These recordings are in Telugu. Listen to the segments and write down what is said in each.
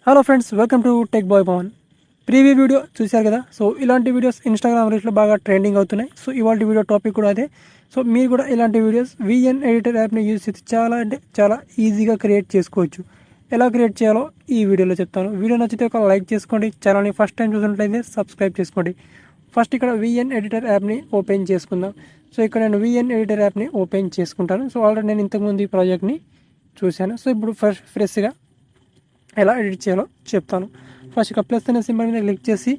Hello friends, welcome to tech boy Pavan. Previous video చూశారు కదా. సో ఇలాంటి వీడియోస్ ఇన్స్టాగ్రామ్ రీల్స్లో బాగా ట్రెండింగ్ అవుతున్నాయి. సో ఇవాళ వీడియో టాపిక్ కూడా అదే. సో మీరు కూడా ఇలాంటి వీడియోస్ విఎన్ ఎడిటర్ యాప్ని యూజ్ చేసి చాలా ఈజీగా క్రియేట్ చేసుకోవచ్చు. ఎలా క్రియేట్ చేయాలో ఈ వీడియోలో చెప్తాను. వీడియో నచ్చితే ఒక లైక్ చేసుకోండి. ఛానల్ని ఫస్ట్ టైం చూసినట్లయితే సబ్స్క్రైబ్ చేసుకోండి. ఫస్ట్ ఇక్కడ విఎన్ ఎడిటర్ యాప్ని ఓపెన్ చేసుకుందాం. సో ఇక్కడ నేను విఎన్ ఎడిటర్ యాప్ని ఓపెన్ చేసుకుంటాను. సో ఆల్రెడీ నేను ఇంతకుముందు ఈ ప్రాజెక్ట్ని చూశాను. సో ఇప్పుడు ఫ్రెష్గా ఎలా ఎడిట్ చేయాలో చెప్తాను. ఫస్ట్ ఇక ప్లస్ అనే సింబల్ మీద క్లిక్ చేసి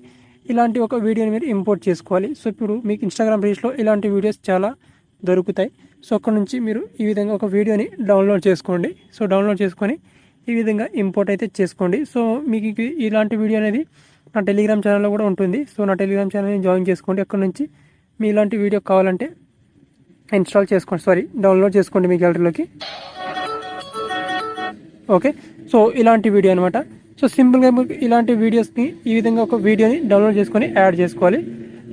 ఇలాంటి ఒక వీడియోని మీరు ఇంపోర్ట్ చేసుకోవాలి. సో ఇప్పుడు మీకు ఇన్స్టాగ్రామ్ రీల్స్లో ఇలాంటి వీడియోస్ చాలా దొరుకుతాయి. సో అక్కడ నుంచి మీరు ఈ విధంగా ఒక వీడియోని డౌన్లోడ్ చేసుకోండి. సో డౌన్లోడ్ చేసుకొని ఈ విధంగా ఇంపోర్ట్ అయితే చేసుకోండి. సో మీకు ఇలాంటి వీడియో అనేది నా టెలిగ్రామ్ ఛానల్లో కూడా ఉంటుంది. సో నా టెలిగ్రామ్ ఛానల్ని జాయిన్ చేసుకోండి. అక్కడ నుంచి మీ ఇలాంటి వీడియో కావాలంటే డౌన్లోడ్ చేసుకోండి మీ గ్యాలరీలోకి. ఓకే, సో ఇలాంటి వీడియో అనమాట. సో సింపుల్గా ఇలాంటి వీడియోస్ని ఈ విధంగా ఒక వీడియోని డౌన్లోడ్ చేసుకొని యాడ్ చేసుకోవాలి.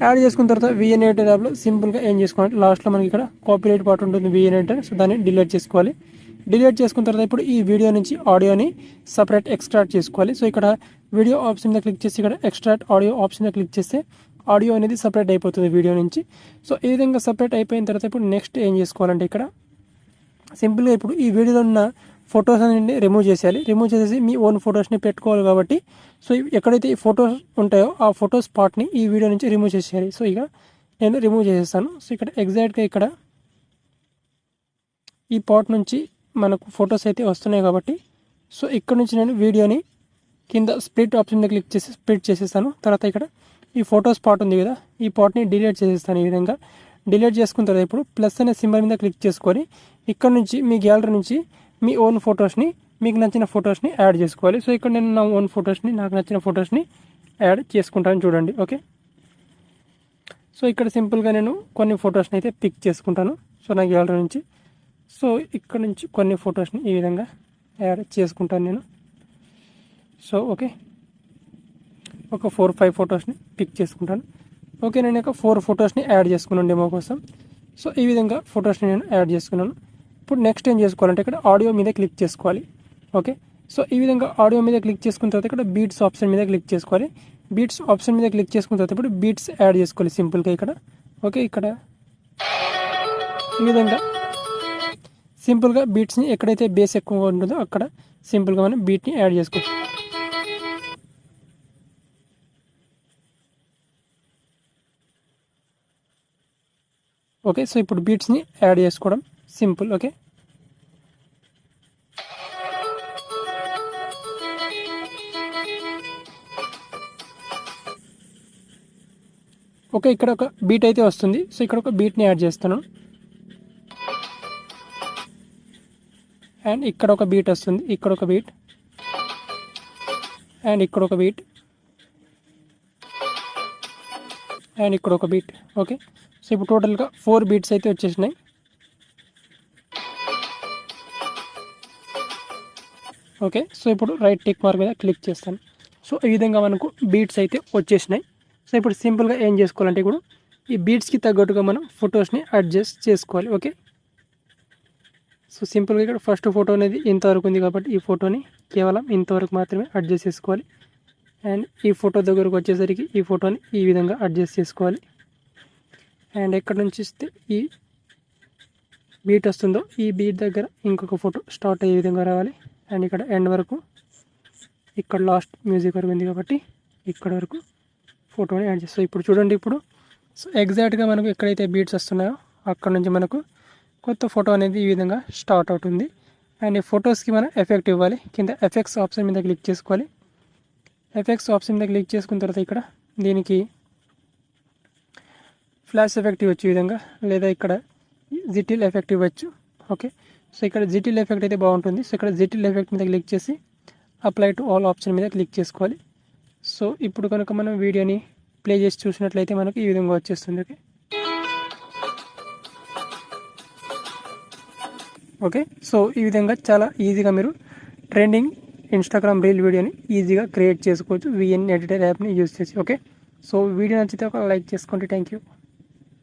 యాడ్ చేసుకున్న తర్వాత విఎన్ ఎడిటర్ యాప్లో సింపుల్గా ఏం చేసుకోవాలి, లాస్ట్లో మనకి ఇక్కడ కాపీరైట్ పార్ట్ ఉంటుంది విఎన్ ఎడిటర్. సో దాన్ని డిలీట్ చేసుకోవాలి. డిలీట్ చేసుకున్న తర్వాత ఇప్పుడు ఈ వీడియో నుంచి ఆడియోని సపరేట్ ఎక్స్ట్రాక్ట్ చేసుకోవాలి. సో ఇక్కడ వీడియో ఆప్షన్ మీద క్లిక్ చేసి ఇక్కడ ఎక్స్ట్రాక్ట్ ఆడియో ఆప్షన్ మీద క్లిక్ చేస్తే ఆడియో అనేది సపరేట్ అయిపోతుంది వీడియో నుంచి. సో ఈ విధంగా సపరేట్ అయిపోయిన తర్వాత ఇప్పుడు నెక్స్ట్ ఏం చేసుకోవాలంటే ఇక్కడ సింపుల్గా ఇప్పుడు ఈ వీడియోలో ఉన్న ఫొటోస్ అనేది రిమూవ్ చేసేయాలి. రిమూవ్ చేసేసి మీ ఓన్ ఫొటోస్ని పెట్టుకోవాలి కాబట్టి సో ఎక్కడైతే ఈ ఫొటోస్ ఉంటాయో ఆ ఫొటోస్ పార్ట్ని ఈ వీడియో నుంచి రిమూవ్ చేసేయాలి. సో ఇక నేను రిమూవ్ చేసేస్తాను. సో ఇక్కడ ఎగ్జాక్ట్గా ఇక్కడ ఈ పార్ట్ నుంచి మనకు ఫొటోస్ అయితే వస్తున్నాయి కాబట్టి సో ఇక్కడ నుంచి నేను వీడియోని కింద స్ప్లిట్ ఆప్షన్ మీద క్లిక్ చేసి స్ప్లిట్ చేసేస్తాను. తర్వాత ఇక్కడ ఈ ఫొటోస్ పార్ట్ ఉంది కదా, ఈ పార్ట్ని డిలీట్ చేసేస్తాను. ఈ విధంగా డిలీట్ చేసుకున్న తర్వాత ఇప్పుడు ప్లస్ అనే సింబల్ మీద క్లిక్ చేసుకొని ఇక్కడ నుంచి మీ గ్యాలరీ నుంచి మీ ఓన్ ఫొటోస్ని, మీకు నచ్చిన ఫొటోస్ని యాడ్ చేసుకోవాలి. సో ఇక్కడ నేను నా ఓన్ ఫొటోస్ని, నాకు నచ్చిన ఫొటోస్ని యాడ్ చేసుకుంటాను చూడండి. ఓకే, సో ఇక్కడ సింపుల్గా నేను కొన్ని ఫొటోస్ని అయితే పిక్ చేసుకుంటాను. సో నా గ్యాలరీ నుంచి సో ఇక్కడ నుంచి కొన్ని ఫొటోస్ని ఈ విధంగా యాడ్ చేసుకుంటాను నేను. సో ఓకే, ఒక 4-5 ఫొటోస్ని పిక్ చేసుకుంటాను. ఓకే, నేను ఒక 4 ఫొటోస్ని యాడ్ చేసుకున్నాను డెమో కోసం. సో ఈ విధంగా ఫొటోస్ని నేను యాడ్ చేసుకున్నాను. ఇప్పుడు నెక్స్ట్ ఏం చేసుకోవాలంటే ఇక్కడ ఆడియో మీద క్లిక్ చేసుకోవాలి. ఓకే, సో ఈ విధంగా ఆడియో మీద క్లిక్ చేసుకున్న తర్వాత ఇక్కడ బీట్స్ ఆప్షన్ మీద క్లిక్ చేసుకోవాలి. బీట్స్ ఆప్షన్ మీద క్లిక్ చేసుకున్న తర్వాత ఇప్పుడు బీట్స్ యాడ్ చేసుకోవాలి సింపుల్గా ఇక్కడ. ఓకే, ఇక్కడ ఈ విధంగా సింపుల్గా బీట్స్ని ఎక్కడైతే బేస్ ఎక్కువగా ఉంటుందో అక్కడ సింపుల్గా మనం బీట్ని యాడ్ చేసుకోవచ్చు. ఓకే, సో ఇప్పుడు బీట్స్ని యాడ్ చేసుకోవడం సింపుల్. ఓకే, ఓకే, ఇక్కడ ఒక బీట్ అయితే వస్తుంది. సో ఇక్కడ ఒక బీట్ని యాడ్ చేస్తాను. అండ్ ఇక్కడ ఒక బీట్ వస్తుంది, ఇక్కడ ఒక బీట్, అండ్ ఇక్కడ ఒక బీట్, అండ్ ఇక్కడ ఒక బీట్. ఓకే, సో ఇప్పుడు టోటల్గా 4 బీట్స్ అయితే వచ్చేసినాయి. ఓకే, సో ఇప్పుడు రైట్ టిక్ మార్క్ మీద క్లిక్ చేస్తాను. సో ఈ విధంగా మనకు బీట్స్ అయితే వచ్చేసినాయి. సో ఇప్పుడు సింపుల్గా ఏం చేసుకోవాలంటే ఇప్పుడు ఈ బీట్స్కి తగ్గట్టుగా మనం ఫొటోస్ని అడ్జస్ట్ చేసుకోవాలి. ఓకే, సో సింపుల్గా ఇక్కడ ఫస్ట్ ఫోటో అనేది ఇంతవరకు ఉంది కాబట్టి ఈ ఫోటోని కేవలం ఇంతవరకు మాత్రమే అడ్జస్ట్ చేసుకోవాలి. అండ్ ఈ ఫోటో దగ్గరకు వచ్చేసరికి ఈ ఫోటోని ఈ విధంగా అడ్జస్ట్ చేసుకోవాలి. అండ్ ఎక్కడ నుంచి ఇస్తే ఈ బీట్ వస్తుందో ఈ బీట్ దగ్గర ఇంకొక ఫోటో స్టార్ట్ అయ్యే విధంగా రావాలి. అండ్ ఇక్కడ ఎండ్ వరకు, ఇక్కడ లాస్ట్ మ్యూజిక్ వరకు ఉంది కాబట్టి ఇక్కడ వరకు ఫోటోని యాడ్ చేస్తాం. ఇప్పుడు చూడండి, ఇప్పుడు సో ఎగ్జాక్ట్గా మనకు ఎక్కడైతే బీట్స్ వస్తున్నాయో అక్కడ నుంచి మనకు కొత్త ఫోటో అనేది ఈ విధంగా స్టార్ట్ అవుతుంది. అండ్ ఈ ఫొటోస్కి మనం ఎఫెక్ట్ ఇవ్వాలి. కింద ఎఫెక్ట్స్ ఆప్షన్ మీద క్లిక్ చేసుకోవాలి. ఎఫెక్ట్స్ ఆప్షన్ మీద క్లిక్ చేసుకున్న తర్వాత ఇక్కడ దీనికి ఫ్లాష్ ఎఫెక్ట్ ఇవ్వచ్చు ఈ విధంగా, లేదా ఇక్కడ జిటిల్ ఎఫెక్ట్ ఇవ్వచ్చు. ఓకే, సో ఇక్కడ జిటిల్ ఎఫెక్ట్ అయితే బాగుంటుంది. సో ఇక్కడ జిటిల్ ఎఫెక్ట్ మీద క్లిక్ చేసి అప్లై టు ఆల్ ఆప్షన్ మీద క్లిక్ చేసుకోవాలి. సో ఇప్పుడు కనుక మనం వీడియోని ప్లే చేసి చూసినట్లయితే మనకు ఈ విధంగా వచ్చేస్తుంది. ఓకే, ఓకే, సో ఈ విధంగా చాలా ఈజీగా మీరు ట్రెండింగ్ ఇన్స్టాగ్రామ్ రీల్ వీడియోని ఈజీగా క్రియేట్ చేసుకోవచ్చు విఎన్ ఎడిటర్ యాప్ని యూజ్ చేసి. ఓకే, సో వీడియో నచ్చితే ఒక లైక్ చేసుకోండి. Thank you.